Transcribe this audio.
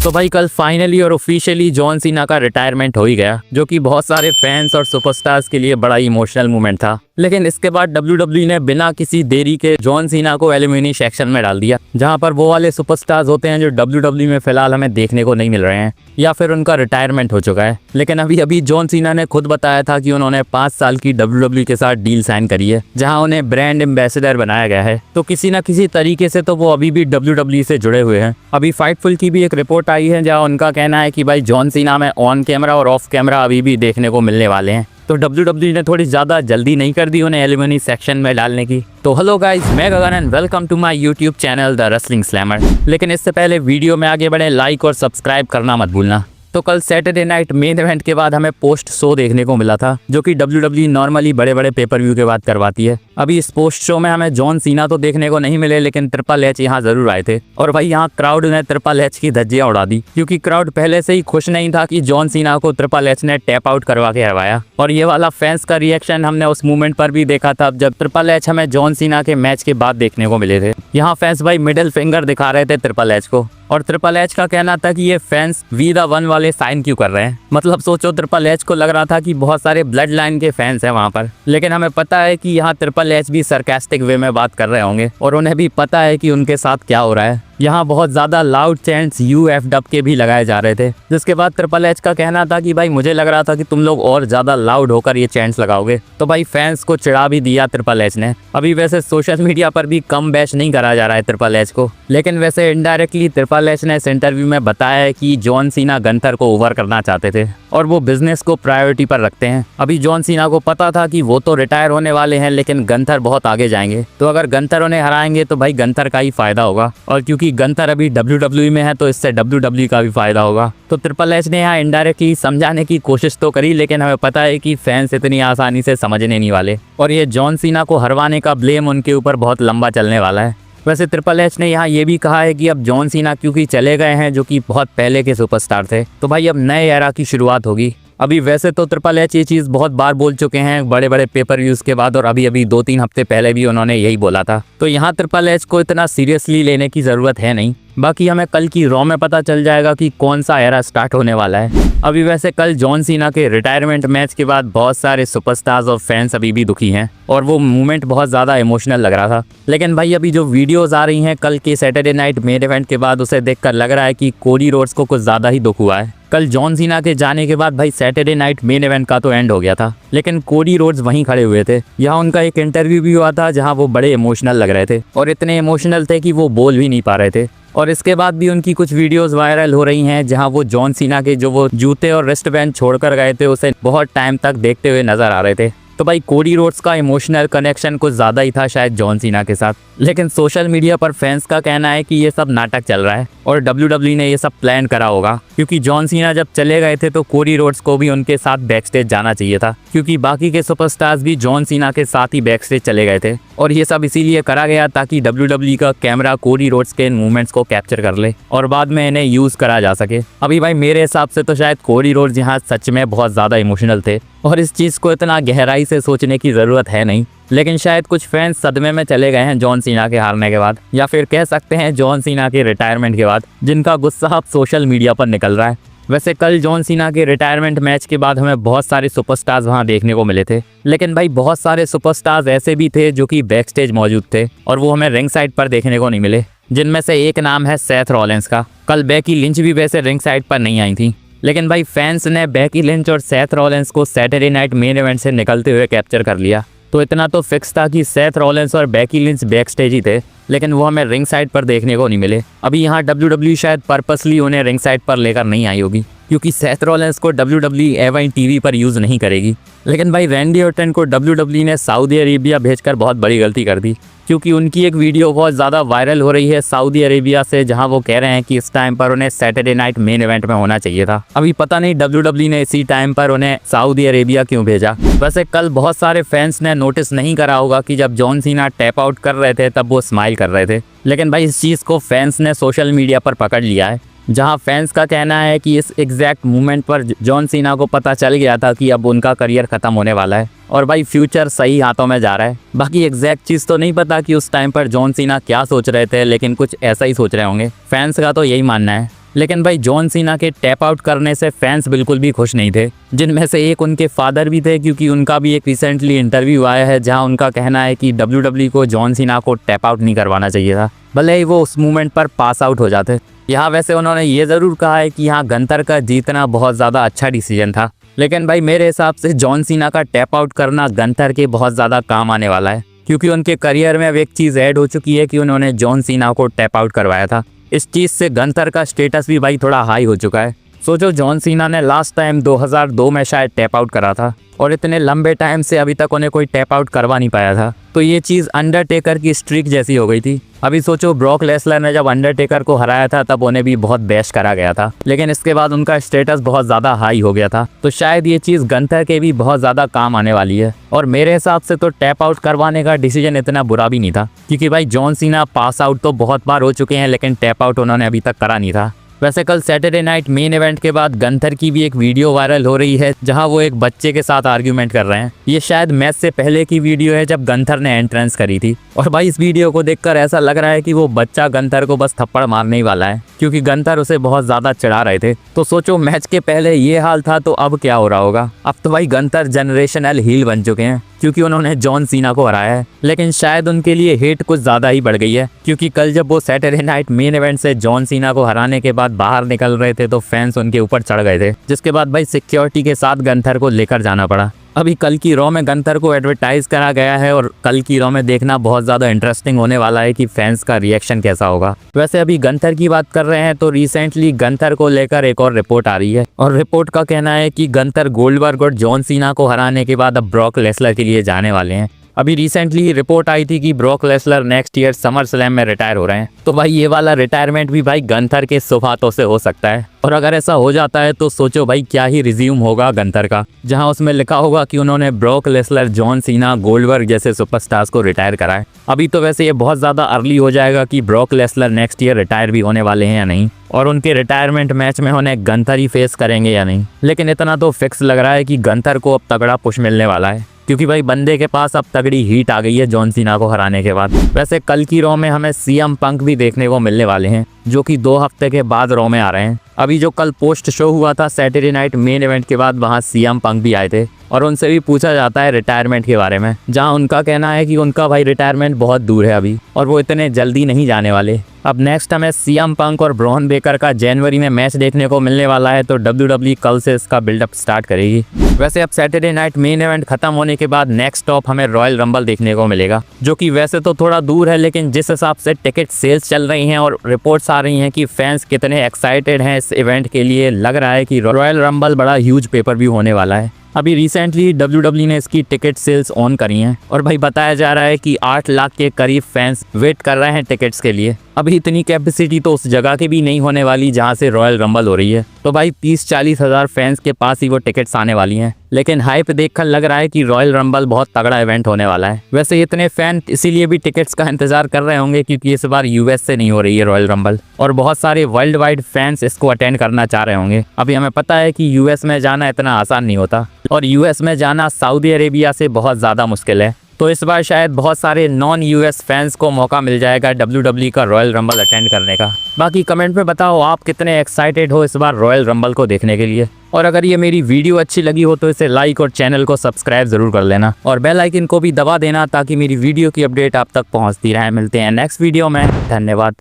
तो भाई कल फाइनली और ऑफिशियली जॉन सीना का रिटायरमेंट हो ही गया, जो कि बहुत सारे फैंस और सुपरस्टार्स के लिए बड़ा इमोशनल मोमेंट था। लेकिन इसके बाद डब्ल्यूडब्ल्यूई ने बिना किसी देरी के जॉन सीना को एलिमिनी सेक्शन में डाल दिया, जहां पर वो वाले सुपरस्टार्स होते हैं जो डब्ल्यूडब्ल्यूई में फिलहाल हमें देखने को नहीं मिल रहे हैं या फिर उनका रिटायरमेंट हो चुका है। लेकिन अभी जॉन सीना ने खुद बताया था कि उन्होंने 5 साल की डब्ल्यूडब्ल्यूई के साथ डील साइन करी है, जहां उन्हें ब्रांड एम्बेसडर बनाया गया है। तो किसी न किसी तरीके से तो वो अभी भी डब्ल्यूडब्ल्यूई से जुड़े हुए हैं। अभी फाइटफुल की भी एक रिपोर्ट आई है जहाँ उनका कहना है कि भाई जॉन सीना में ऑन कैमरा और ऑफ कैमरा अभी भी देखने को मिलने वाले हैं। तो डब्ल्यूडब्ल्यूई ने थोड़ी ज़्यादा जल्दी नहीं कर दी उन्हें एलिमिनी सेक्शन में डालने की। तो हेलो गाइस, मैं Gagan and welcome to my YouTube channel the Wrestling Slammer. लेकिन इससे पहले वीडियो में आगे बढ़े, लाइक और सब्सक्राइब करना मत भूलना। तो कल सैटरडे नाइट मेन इवेंट के बाद हमें पोस्ट शो देखने को मिला था, जो कि डब्ल्यूडब्ल्यूई नॉर्मली बड़े बड़े पेपर व्यू के बाद करवाती है। अभी इस पोस्ट शो में हमें जॉन सीना तो देखने को नहीं मिले, लेकिन ट्रिपल एच यहाँ जरूर आए थे। और भाई यहाँ क्राउड ने ट्रिपल एच की धज्जियां उड़ा दी, क्योंकि क्राउड पहले से ही खुश नहीं था कि जॉन सीना को ट्रिपल एच ने टैप आउट करवा के हरवाया। और ये वाला फैंस का रिएक्शन हमने उस मूवमेंट पर भी देखा था, जब ट्रिपल एच हमें जॉन सीना के मैच के बाद देखने को मिले थे। यहाँ फैंस भाई मिडिल फिंगर दिखा रहे थे ट्रिपल एच को, और ट्रिपल एच का कहना था कि ये फैंस वी द वन वाले साइन क्यों कर रहे हैं। मतलब सोचो, ट्रिपल एच को लग रहा था कि बहुत सारे ब्लड लाइन के फैंस हैं वहाँ पर। लेकिन हमें पता है कि यहाँ ट्रिपल एच भी सरकास्टिक वे में बात कर रहे होंगे, और उन्हें भी पता है कि उनके साथ क्या हो रहा है। यहाँ बहुत ज़्यादा लाउड चैंट्स UFW के भी लगाए जा रहे थे, जिसके बाद ट्रिपल एच का कहना था कि भाई मुझे लग रहा था कि तुम लोग और ज़्यादा लाउड होकर ये चैंट्स लगाओगे। तो भाई फैंस को चिढ़ा भी दिया ट्रिपल एच ने। अभी वैसे सोशल मीडिया पर भी कम बैश नहीं करा जा रहा है ट्रिपल एच को, लेकिन वैसे इनडायरेक्टली ट्रिपल एच ने इस इंटरव्यू में बताया है कि जॉन सीना गंथर को ओवर करना चाहते थे और वो बिजनेस को प्रायोरिटी पर रखते हैं। अभी जॉन सीना को पता था कि वो तो रिटायर होने वाले हैं, लेकिन गंथर बहुत आगे जाएंगे। तो अगर गंथर उन्हें हराएंगे तो भाई गंथर का ही फायदा होगा, और क्योंकि गंथर अभी डब्ल्यूडब्ल्यूई में है तो इससे डब्ल्यूडब्ल्यूई का भी फायदा होगा। तो ट्रिपल एच ने यहाँ इनडायरेक्टली समझाने की कोशिश तो करी, लेकिन हमें पता है कि फैंस इतनी आसानी से समझने नहीं वाले, और ये जॉन सीना को हरवाने का ब्लेम उनके ऊपर बहुत लंबा चलने वाला है। वैसे ट्रिपल एच ने यहाँ ये भी कहा है कि अब जॉन सीना क्योंकि चले गए हैं, जो कि बहुत पहले के सुपरस्टार थे, तो भाई अब नए एरा की शुरुआत होगी। अभी वैसे तो ट्रिपल एच ये चीज़ बहुत बार बोल चुके हैं बड़े बड़े पेपर व्यूज़ के बाद, और अभी 2-3 हफ्ते पहले भी उन्होंने यही बोला था। तो यहाँ ट्रिपल एच को इतना सीरियसली लेने की ज़रूरत है नहीं। बाकी हमें कल की रॉ में पता चल जाएगा कि कौन सा एरा स्टार्ट होने वाला है। अभी वैसे कल जॉन सीना के रिटायरमेंट मैच के बाद बहुत सारे सुपरस्टार्स और फैंस अभी भी दुखी हैं, और वो मूवमेंट बहुत ज़्यादा इमोशनल लग रहा था। लेकिन भाई अभी जो वीडियोज़ आ रही हैं कल के सैटरडे नाइट मेन इवेंट के बाद, उसे देखकर लग रहा है कि कोडी रोड्स को कुछ ज़्यादा ही दुख हुआ है। कल जॉन सीना के जाने के बाद भाई सैटरडे नाइट मेन इवेंट का तो एंड हो गया था, लेकिन कोडी रोड्स वहीं खड़े हुए थे। यहाँ उनका एक इंटरव्यू भी हुआ था जहाँ वो बड़े इमोशनल लग रहे थे, और इतने इमोशनल थे कि वो बोल भी नहीं पा रहे थे। और इसके बाद भी उनकी कुछ वीडियोस वायरल हो रही हैं जहां वो जॉन सीना के जो वो जूते और रिस्ट बैंड छोड़कर गए थे उसे बहुत टाइम तक देखते हुए नजर आ रहे थे। तो भाई कोडी रोड्स का इमोशनल कनेक्शन कुछ ज़्यादा ही था शायद जॉन सीना के साथ। लेकिन सोशल मीडिया पर फैंस का कहना है कि ये सब नाटक चल रहा है और डब्ल्यूडब्ल्यूई ने ये सब प्लान करा होगा, क्योंकि जॉन सीना जब चले गए थे तो कोडी रोड्स को भी उनके साथ बैक स्टेज जाना चाहिए था, क्योंकि बाकी के सुपरस्टार्स भी जॉन सीना के साथ ही बैक स्टेज चले गए थे। और ये सब इसीलिए करा गया ताकि डब्ल्यूडब्ल्यूई का कैमरा कोडी रोड्स के मूवमेंट्स को कैप्चर कर ले और बाद में इन्हें यूज़ करा जा सके। अभी भाई मेरे हिसाब से तो शायद कोडी रोड्स यहाँ सच में बहुत ज़्यादा इमोशनल थे, और इस चीज़ को इतना गहराई से सोचने की ज़रूरत है नहीं। लेकिन शायद कुछ फैंस सदमे में चले गए हैं जॉन सीना के हारने के बाद, या फिर कह सकते हैं जॉन सीना के रिटायरमेंट के बाद, जिनका गुस्सा अब सोशल मीडिया पर निकल रहा है। वैसे कल जॉन सीना के रिटायरमेंट मैच के बाद हमें बहुत सारे सुपरस्टार्स वहां देखने को मिले थे, लेकिन भाई बहुत सारे सुपरस्टार्स ऐसे भी थे जो कि बैक स्टेज मौजूद थे और वो हमें रिंग साइड पर देखने को नहीं मिले, जिनमें से एक नाम है सेथ रॉलिंस का। कल बेकी लिंच भी वैसे रिंग साइड पर नहीं आई थी, लेकिन भाई फैंस ने बेकी लिंच और सेथ रॉलिंस को सैटरडे नाइट मेन इवेंट से निकलते हुए कैप्चर कर लिया। तो इतना तो फिक्स था कि सेथ रॉलिंस और बेकी लिंच बैक स्टेज ही थे, लेकिन वो हमें रिंग साइड पर देखने को नहीं मिले। अभी यहाँ डब्ल्यूडब्ल्यूई शायद पर्पसली उन्हें रिंग साइड पर लेकर नहीं आई होगी, क्योंकि सेथ रॉलिंस को डब्ल्यूडब्ल्यूई एवं टीवी पर यूज़ नहीं करेगी। लेकिन भाई रैंडी ऑर्टन को डब्ल्यूडब्ल्यूई ने सऊदी अरेबिया भेजकर बहुत बड़ी गलती कर दी, क्योंकि उनकी एक वीडियो बहुत ज़्यादा वायरल हो रही है सऊदी अरेबिया से, जहां वो कह रहे हैं कि इस टाइम पर उन्हें सैटरडे नाइट मेन इवेंट में होना चाहिए था। अभी पता नहीं डब्ल्यूडब्ल्यूई ने इसी टाइम पर उन्हें सऊदी अरेबिया क्यों भेजा। वैसे कल बहुत सारे फैंस ने नोटिस नहीं करा होगा कि जब जॉन सीना टैप आउट कर रहे थे तब वो स्माइल कर रहे थे, लेकिन भाई इस चीज़ को फैंस ने सोशल मीडिया पर पकड़ लिया है, जहां फैंस का कहना है कि इस एग्जैक्ट मोमेंट पर जॉन सीना को पता चल गया था कि अब उनका करियर ख़त्म होने वाला है और भाई फ्यूचर सही हाथों में जा रहा है। बाकी एग्जैक्ट चीज़ तो नहीं पता कि उस टाइम पर जॉन सीना क्या सोच रहे थे, लेकिन कुछ ऐसा ही सोच रहे होंगे। फैंस का तो यही मानना है। लेकिन भाई जॉन सीना के टैप आउट करने से फैंस बिल्कुल भी खुश नहीं थे, जिनमें से एक उनके फादर भी थे, क्योंकि उनका भी एक रिसेंटली इंटरव्यू आया है जहां उनका कहना है कि WWE को जॉन सीना को टैप आउट नहीं करवाना चाहिए था, भले ही वो उस मूवमेंट पर पास आउट हो जाते। यहाँ वैसे उन्होंने ये ज़रूर कहा है कि यहाँ गंतर का जीतना बहुत ज़्यादा अच्छा डिसीजन था, लेकिन भाई मेरे हिसाब से जॉन सीना का टैप आउट करना गंतर के बहुत ज़्यादा काम आने वाला है, क्योंकि उनके करियर में अब एक चीज़ ऐड हो चुकी है कि उन्होंने जॉन सीना को टैप आउट करवाया था। इस चीज़ से गंतर का स्टेटस भी भाई थोड़ा हाई हो चुका है। सोचो जॉन सीना ने लास्ट टाइम 2002 में शायद टैप आउट करा था और इतने लंबे टाइम से अभी तक उन्हें कोई टैप आउट करवा नहीं पाया था, तो ये चीज़ अंडरटेकर की स्ट्रीक जैसी हो गई थी। अभी सोचो ब्रॉक लेसलर ने जब अंडरटेकर को हराया था तब उन्हें भी बहुत बैश करा गया था, लेकिन इसके बाद उनका स्टेटस बहुत ज़्यादा हाई हो गया था, तो शायद ये चीज़ गंतर के भी बहुत ज़्यादा काम आने वाली है। और मेरे हिसाब से तो टैप आउट करवाने का डिसीजन इतना बुरा भी नहीं था, क्योंकि भाई जॉन सीना पास आउट तो बहुत बार हो चुके हैं, लेकिन टैप आउट उन्होंने अभी तक करा नहीं था। वैसे कल सैटरडे नाइट मेन इवेंट के बाद गंतर की भी एक वीडियो वायरल हो रही है जहां वो एक बच्चे के साथ आर्ग्यूमेंट कर रहे हैं। ये शायद मैच से पहले की वीडियो है जब गंतर ने एंट्रेंस करी थी, और भाई इस वीडियो को देखकर ऐसा लग रहा है कि वो बच्चा गंतर को बस थप्पड़ मारने ही वाला है, क्योंकि गंतर उसे बहुत ज़्यादा चिढ़ा रहे थे। तो सोचो मैच के पहले ये हाल था तो अब क्या हो रहा होगा। अब तो भाई गंतर जनरेशनल हील बन चुके हैं, क्योंकि उन्होंने जॉन सीना को हराया है, लेकिन शायद उनके लिए हेट कुछ ज़्यादा ही बढ़ गई है, क्योंकि कल जब वो सैटरडे नाइट मेन इवेंट से जॉन सीना को हराने के बाद बाहर निकल रहे थे तो फैंस उनके ऊपर चढ़ गए थे, जिसके बाद भाई सिक्योरिटी के साथ गंतर को लेकर जाना पड़ा। अभी कल की रॉ में गंतर को एडवर्टाइज करा गया है और कल की रॉ में देखना बहुत ज़्यादा इंटरेस्टिंग होने वाला है कि फैंस का रिएक्शन कैसा होगा। वैसे अभी गंतर की बात कर रहे हैं तो रिसेंटली गंतर को लेकर एक और रिपोर्ट आ रही है, और रिपोर्ट का कहना है कि गंतर गोल्डबर्ग और जॉन सीना को हराने के बाद अब ब्रॉक लेसलर के लिए जाने वाले हैं। अभी रिसेंटली रिपोर्ट आई थी कि Brock Lesnar next year SummerSlam में रिटायर हो रहे हैं, तो भाई ये वाला रिटायरमेंट भी भाई गंतर के शुभ हाथों से हो सकता है। और अगर ऐसा हो जाता है तो सोचो भाई क्या ही रिज्यूम होगा गंतर का, जहां उसमें लिखा होगा कि उन्होंने ब्रॉक लेसलर, जॉन सीना, गोल्डबर्ग जैसे सुपरस्टार्स को रिटायर करा है। अभी तो वैसे ये बहुत ज़्यादा अर्ली हो जाएगा कि Brock Lesnar next year retire भी होने वाले हैं या नहीं, और उनके रिटायरमेंट मैच में उन्हें गंतर ही फेस करेंगे या नहीं। लेकिन इतना तो फिक्स लग रहा है कि गंतर को अब तगड़ा पुश मिलने वाला है, क्योंकि भाई बंदे के पास अब तगड़ी हीट आ गई है जॉन सीना को हराने के बाद। वैसे कल की रॉ में हमें सीएम पंक भी देखने को मिलने वाले हैं, जो कि 2 हफ्ते के बाद रॉ में आ रहे हैं। अभी जो कल पोस्ट शो हुआ था सैटरडे नाइट मेन इवेंट के बाद, वहाँ सीएम पंक भी आए थे और उनसे भी पूछा जाता है रिटायरमेंट के बारे में, जहाँ उनका कहना है कि उनका भाई रिटायरमेंट बहुत दूर है अभी और वो इतने जल्दी नहीं जाने वाले। अब नेक्स्ट हमें सीएम पंक और ब्रॉन बेकर का जनवरी में मैच देखने को मिलने वाला है, तो WWE कल से इसका बिल्डअप स्टार्ट करेगी। वैसे अब सैटरडे नाइट मेन इवेंट खत्म होने के बाद नेक्स्ट स्टॉप हमें रॉयल रंबल देखने को मिलेगा, जो कि वैसे तो थोड़ा दूर है, लेकिन जिस हिसाब से टिकट सेल्स चल रही हैं और रिपोर्ट्स आ रही हैं कि फैंस कितने एक्साइटेड हैं इस इवेंट के लिए, लग रहा है कि रॉयल रंबल बड़ा ह्यूज पेपर व्यू होने वाला है। अभी रिसेंटली WWE ने इसकी टिकट सेल्स ऑन करी हैं और भाई बताया जा रहा है कि 8 लाख के करीब फैंस वेट कर रहे हैं टिकट्स के लिए। अभी इतनी कैपेसिटी तो उस जगह की भी नहीं होने वाली जहां से रॉयल रंबल हो रही है, तो भाई 30-40 हज़ार फैंस के पास ही वो टिकट्स आने वाली हैं। लेकिन हाइप देखकर लग रहा है कि रॉयल रंबल बहुत तगड़ा इवेंट होने वाला है। वैसे इतने फैन इसीलिए भी टिकट्स का इंतजार कर रहे होंगे क्योंकि इस बार यूएस से नहीं हो रही है रॉयल रंबल, और बहुत सारे वर्ल्ड वाइड फैंस इसको अटेंड करना चाह रहे होंगे। अभी हमें पता है कि यूएस में जाना इतना आसान नहीं होता, और यूएस में जाना सऊदी अरेबिया से बहुत ज़्यादा मुश्किल है, तो इस बार शायद बहुत सारे नॉन यूएस फैंस को मौका मिल जाएगा WWE का रॉयल रंबल अटेंड करने का। बाकी कमेंट में बताओ आप कितने एक्साइटेड हो इस बार रॉयल रंबल को देखने के लिए, और अगर ये मेरी वीडियो अच्छी लगी हो तो इसे लाइक और चैनल को सब्सक्राइब जरूर कर लेना और बेल आइकन को भी दबा देना ताकि मेरी वीडियो की अपडेट आप तक पहुंचती रहे। मिलते हैं नेक्स्ट वीडियो में, धन्यवाद।